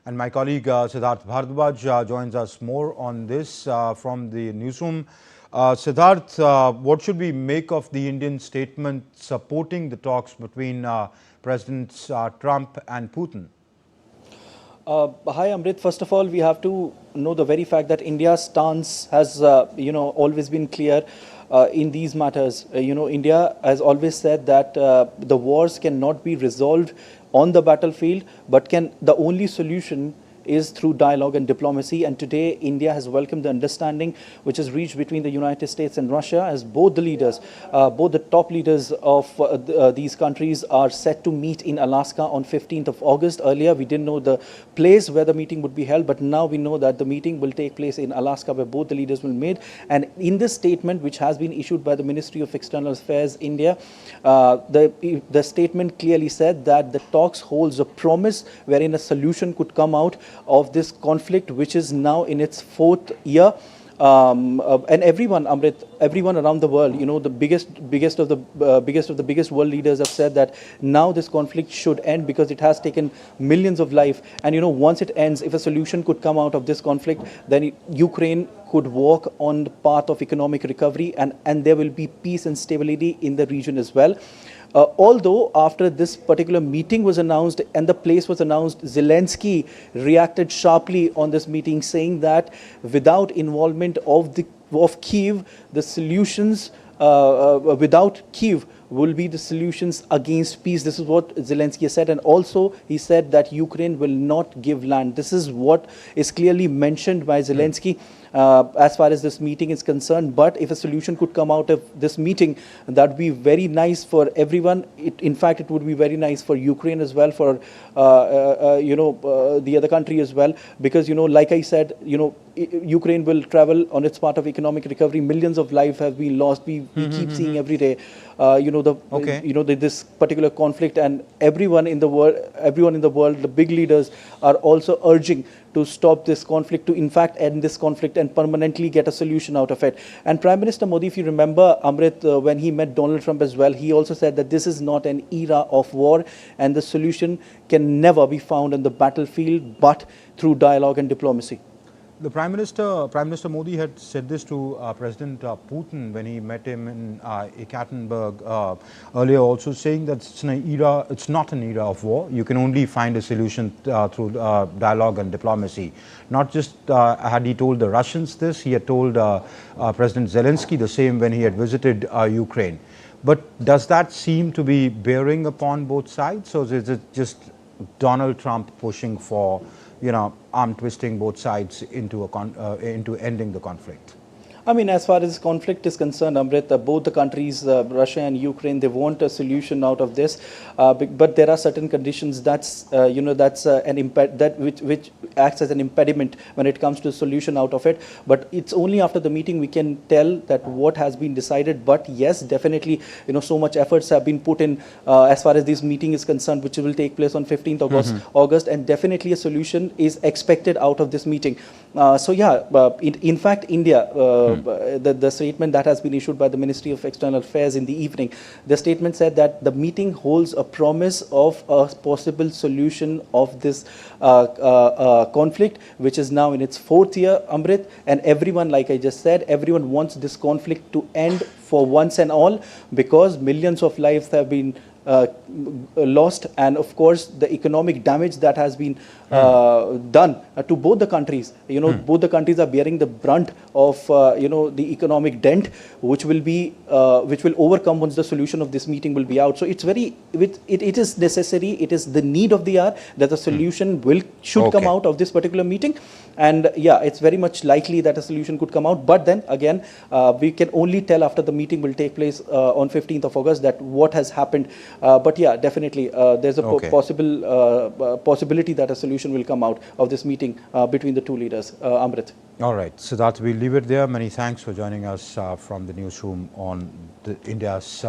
And my colleague Siddharth Bhardwaj joins us more on this from the newsroom. Siddharth, what should we make of the Indian statement supporting the talks between Presidents Trump and Putin? Hi, Amrit. First of all, we have to know the very fact that India's stance has, always been clear in these matters. India has always said that the wars cannot be resolved on the battlefield, but the only solution is through dialogue and diplomacy. And today, India has welcomed the understanding which is reached between the United States and Russia, as both the leaders, both the top leaders of these countries are set to meet in Alaska on 15th of August. Earlier, we didn't know the place where the meeting would be held, but now we know that the meeting will take place in Alaska, where both the leaders will meet. And in this statement, which has been issued by the Ministry of External Affairs, India, the statement clearly said that the talks holds a promise wherein a solution could come out of this conflict, which is now in its fourth year. And everyone, Amrit, everyone around the world, the biggest of the biggest world leaders have said that now this conflict should end because it has taken millions of lives. And once it ends, if a solution could come out of this conflict, then Ukraine could walk on the path of economic recovery, and there will be peace and stability in the region as well. Although after this particular meeting was announced and the place was announced, Zelensky reacted sharply on this meeting, saying that without involvement of Kyiv, the solutions without Kyiv will be the solutions against peace. This is what Zelensky said. And also he said that Ukraine will not give land. This is what is clearly mentioned by Zelensky as far as this meeting is concerned. But if a solution could come out of this meeting, that would be very nice for everyone. In fact, it would be very nice for Ukraine as well, for the other country as well, because like I said, Ukraine will travel on its path of economic recovery. Millions of lives have been lost. We keep seeing every day, this particular conflict, and everyone in the world, the big leaders are also urging to stop this conflict, to in fact end this conflict and permanently get a solution out of it. And Prime Minister Modi, if you remember, Amrit, when he met Donald Trump as well, he also said that this is not an era of war, and the solution can never be found on the battlefield but through dialogue and diplomacy. The Prime Minister Modi had said this to President Putin when he met him in Ekaterinburg earlier, also saying that it's not an era of war. You can only find a solution through dialogue and diplomacy. Not just had he told the Russians this, he had told President Zelensky the same when he had visited Ukraine. But does that seem to be bearing upon both sides, or is it just Donald Trump pushing for arm twisting both sides into ending the conflict? I mean, as far as conflict is concerned, Amrit, both the countries, Russia and Ukraine, they want a solution out of this, but there are certain conditions which acts as an impediment when it comes to a solution out of it. But it's only after the meeting we can tell that what has been decided. But yes, definitely, so much efforts have been put in as far as this meeting is concerned, which will take place on 15th August, and definitely a solution is expected out of this meeting. In fact, India. The statement that has been issued by the Ministry of External Affairs in the evening, the statement said that the meeting holds a promise of a possible solution of this conflict, which is now in its fourth year, Amrit. And everyone, like I just said, everyone wants this conflict to end for once and all, because millions of lives have been lost, and of course the economic damage that has been done to both the countries. Both the countries are bearing the brunt of the economic dent, which will overcome once the solution of this meeting will be out. So it is necessary, it is the need of the hour that a solution should come out of this particular meeting. And yeah, it's very much likely that a solution could come out. But then again, we can only tell after the meeting will take place on 15th of August that what has happened. But yeah, definitely there's a possibility that a solution will come out of this meeting between the two leaders. Amrit. All right, Siddharth, we'll leave it there. Many thanks for joining us from the newsroom on India's